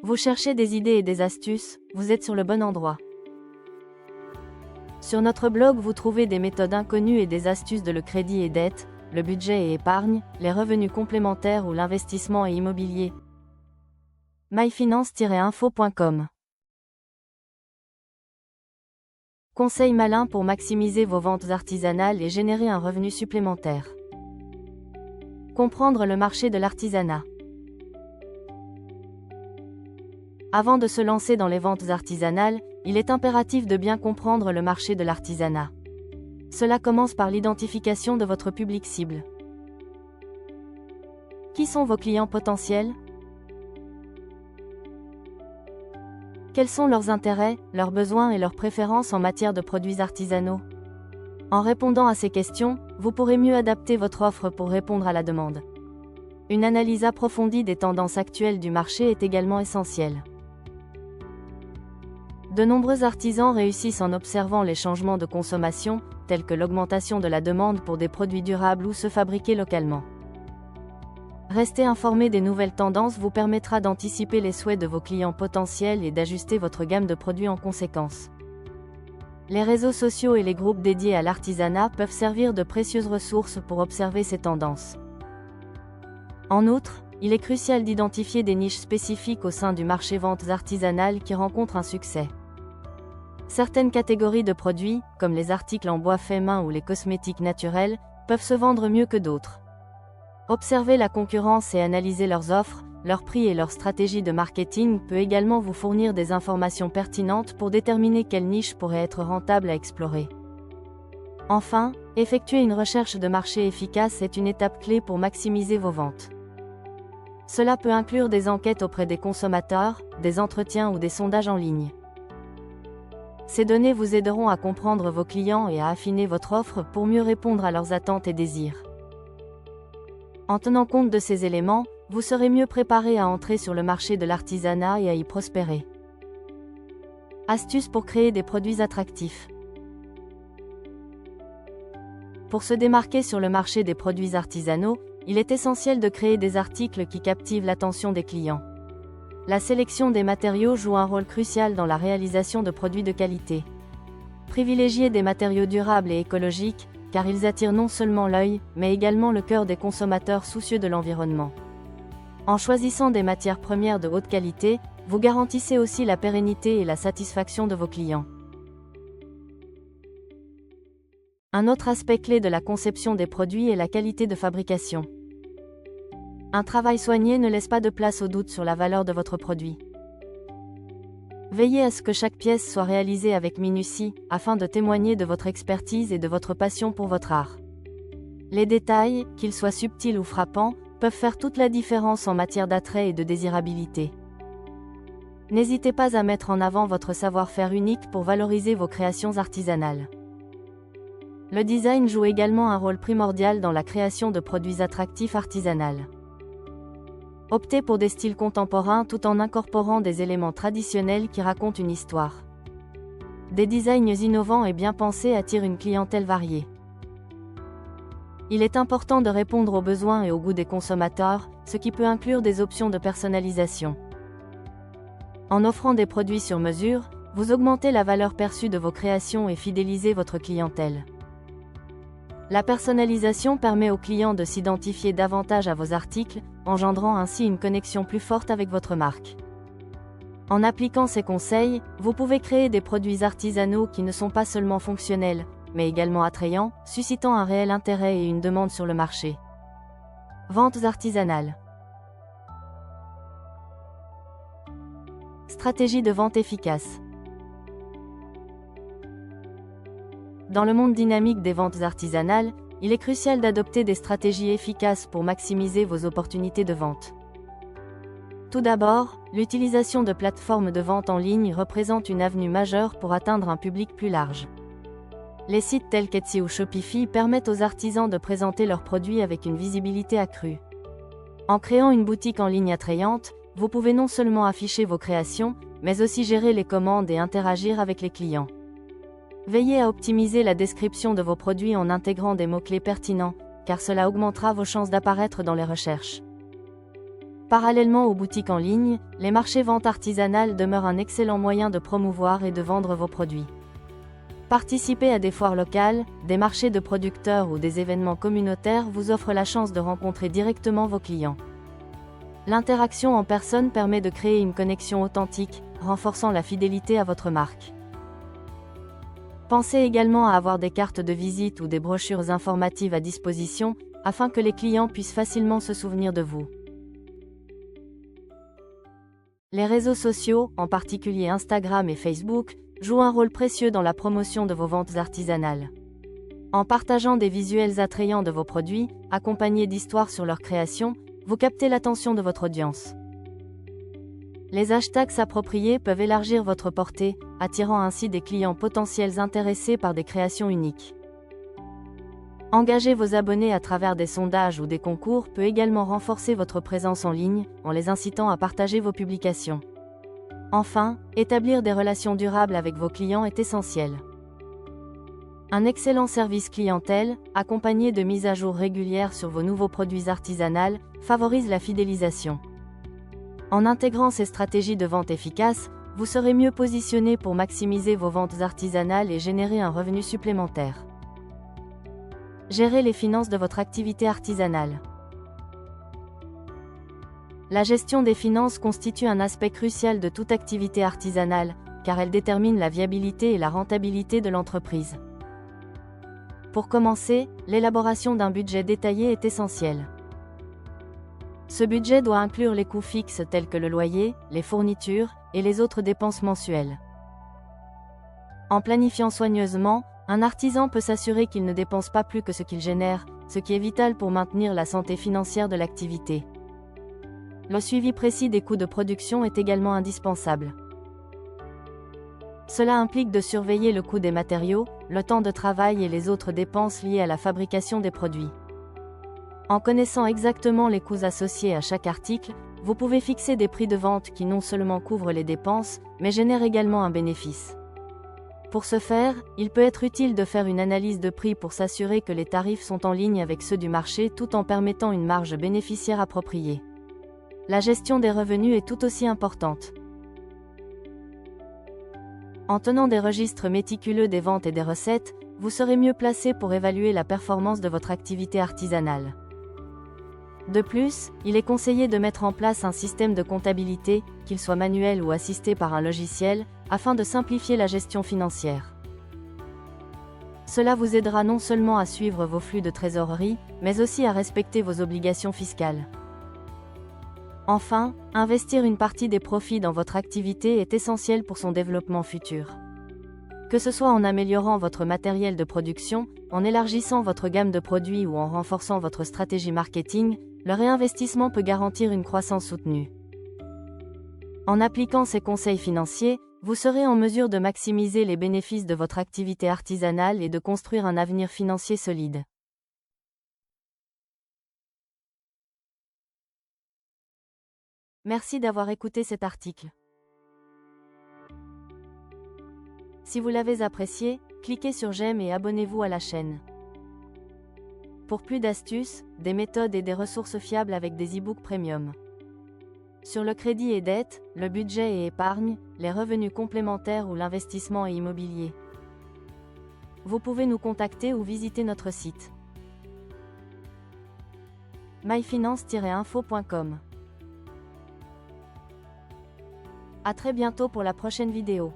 Vous cherchez des idées et des astuces, vous êtes sur le bon endroit. Sur notre blog, vous trouvez des méthodes inconnues et des astuces de le crédit et dette, le budget et épargne, les revenus complémentaires ou l'investissement et immobilier. myfinance-info.com. Conseils malins pour maximiser vos ventes artisanales et générer un revenu supplémentaire. Comprendre le marché de l'artisanat. Avant de se lancer dans les ventes artisanales, il est impératif de bien comprendre le marché de l'artisanat. Cela commence par l'identification de votre public cible. Qui sont vos clients potentiels? Quels sont leurs intérêts, leurs besoins et leurs préférences en matière de produits artisanaux? En répondant à ces questions, vous pourrez mieux adapter votre offre pour répondre à la demande. Une analyse approfondie des tendances actuelles du marché est également essentielle. De nombreux artisans réussissent en observant les changements de consommation, tels que l'augmentation de la demande pour des produits durables ou ceux fabriqués localement. Rester informé des nouvelles tendances vous permettra d'anticiper les souhaits de vos clients potentiels et d'ajuster votre gamme de produits en conséquence. Les réseaux sociaux et les groupes dédiés à l'artisanat peuvent servir de précieuses ressources pour observer ces tendances. En outre, il est crucial d'identifier des niches spécifiques au sein du marché ventes artisanales qui rencontrent un succès. Certaines catégories de produits, comme les articles en bois fait main ou les cosmétiques naturels, peuvent se vendre mieux que d'autres. Observer la concurrence et analyser leurs offres, leurs prix et leurs stratégies de marketing peut également vous fournir des informations pertinentes pour déterminer quelle niche pourrait être rentable à explorer. Enfin, effectuer une recherche de marché efficace est une étape clé pour maximiser vos ventes. Cela peut inclure des enquêtes auprès des consommateurs, des entretiens ou des sondages en ligne. Ces données vous aideront à comprendre vos clients et à affiner votre offre pour mieux répondre à leurs attentes et désirs. En tenant compte de ces éléments, vous serez mieux préparé à entrer sur le marché de l'artisanat et à y prospérer. Astuces pour créer des produits attractifs. Pour se démarquer sur le marché des produits artisanaux, il est essentiel de créer des articles qui captivent l'attention des clients. La sélection des matériaux joue un rôle crucial dans la réalisation de produits de qualité. Privilégiez des matériaux durables et écologiques, car ils attirent non seulement l'œil, mais également le cœur des consommateurs soucieux de l'environnement. En choisissant des matières premières de haute qualité, vous garantissez aussi la pérennité et la satisfaction de vos clients. Un autre aspect clé de la conception des produits est la qualité de fabrication. Un travail soigné ne laisse pas de place au doute sur la valeur de votre produit. Veillez à ce que chaque pièce soit réalisée avec minutie, afin de témoigner de votre expertise et de votre passion pour votre art. Les détails, qu'ils soient subtils ou frappants, peuvent faire toute la différence en matière d'attrait et de désirabilité. N'hésitez pas à mettre en avant votre savoir-faire unique pour valoriser vos créations artisanales. Le design joue également un rôle primordial dans la création de produits attractifs artisanaux. Optez pour des styles contemporains tout en incorporant des éléments traditionnels qui racontent une histoire. Des designs innovants et bien pensés attirent une clientèle variée. Il est important de répondre aux besoins et aux goûts des consommateurs, ce qui peut inclure des options de personnalisation. En offrant des produits sur mesure, vous augmentez la valeur perçue de vos créations et fidélisez votre clientèle. La personnalisation permet aux clients de s'identifier davantage à vos articles, engendrant ainsi une connexion plus forte avec votre marque. En appliquant ces conseils, vous pouvez créer des produits artisanaux qui ne sont pas seulement fonctionnels, mais également attrayants, suscitant un réel intérêt et une demande sur le marché. Ventes artisanales. Stratégie de vente efficace. Dans le monde dynamique des ventes artisanales, il est crucial d'adopter des stratégies efficaces pour maximiser vos opportunités de vente. Tout d'abord, l'utilisation de plateformes de vente en ligne représente une avenue majeure pour atteindre un public plus large. Les sites tels qu'Etsy ou Shopify permettent aux artisans de présenter leurs produits avec une visibilité accrue. En créant une boutique en ligne attrayante, vous pouvez non seulement afficher vos créations, mais aussi gérer les commandes et interagir avec les clients. Veillez à optimiser la description de vos produits en intégrant des mots-clés pertinents, car cela augmentera vos chances d'apparaître dans les recherches. Parallèlement aux boutiques en ligne, les marchés ventes artisanales demeurent un excellent moyen de promouvoir et de vendre vos produits. Participer à des foires locales, des marchés de producteurs ou des événements communautaires vous offre la chance de rencontrer directement vos clients. L'interaction en personne permet de créer une connexion authentique, renforçant la fidélité à votre marque. Pensez également à avoir des cartes de visite ou des brochures informatives à disposition, afin que les clients puissent facilement se souvenir de vous. Les réseaux sociaux, en particulier Instagram et Facebook, jouent un rôle précieux dans la promotion de vos ventes artisanales. En partageant des visuels attrayants de vos produits, accompagnés d'histoires sur leur création, vous captez l'attention de votre audience. Les hashtags appropriés peuvent élargir votre portée, attirant ainsi des clients potentiels intéressés par des créations uniques. Engager vos abonnés à travers des sondages ou des concours peut également renforcer votre présence en ligne, en les incitant à partager vos publications. Enfin, établir des relations durables avec vos clients est essentiel. Un excellent service clientèle, accompagné de mises à jour régulières sur vos nouveaux produits artisanaux, favorise la fidélisation. En intégrant ces stratégies de vente efficaces, vous serez mieux positionné pour maximiser vos ventes artisanales et générer un revenu supplémentaire. Gérez les finances de votre activité artisanale. La gestion des finances constitue un aspect crucial de toute activité artisanale, car elle détermine la viabilité et la rentabilité de l'entreprise. Pour commencer, l'élaboration d'un budget détaillé est essentielle. Ce budget doit inclure les coûts fixes tels que le loyer, les fournitures, et les autres dépenses mensuelles. En planifiant soigneusement, un artisan peut s'assurer qu'il ne dépense pas plus que ce qu'il génère, ce qui est vital pour maintenir la santé financière de l'activité. Le suivi précis des coûts de production est également indispensable. Cela implique de surveiller le coût des matériaux, le temps de travail et les autres dépenses liées à la fabrication des produits. En connaissant exactement les coûts associés à chaque article, vous pouvez fixer des prix de vente qui non seulement couvrent les dépenses, mais génèrent également un bénéfice. Pour ce faire, il peut être utile de faire une analyse de prix pour s'assurer que les tarifs sont en ligne avec ceux du marché tout en permettant une marge bénéficiaire appropriée. La gestion des revenus est tout aussi importante. En tenant des registres méticuleux des ventes et des recettes, vous serez mieux placé pour évaluer la performance de votre activité artisanale. De plus, il est conseillé de mettre en place un système de comptabilité, qu'il soit manuel ou assisté par un logiciel, afin de simplifier la gestion financière. Cela vous aidera non seulement à suivre vos flux de trésorerie, mais aussi à respecter vos obligations fiscales. Enfin, investir une partie des profits dans votre activité est essentiel pour son développement futur. Que ce soit en améliorant votre matériel de production, en élargissant votre gamme de produits ou en renforçant votre stratégie marketing, le réinvestissement peut garantir une croissance soutenue. En appliquant ces conseils financiers, vous serez en mesure de maximiser les bénéfices de votre activité artisanale et de construire un avenir financier solide. Merci d'avoir écouté cet article. Si vous l'avez apprécié, cliquez sur j'aime et abonnez-vous à la chaîne. Pour plus d'astuces, des méthodes et des ressources fiables avec des e-books premium. Sur le crédit et dette, le budget et épargne, les revenus complémentaires ou l'investissement et immobilier. Vous pouvez nous contacter ou visiter notre site myfinance-info.com. À très bientôt pour la prochaine vidéo.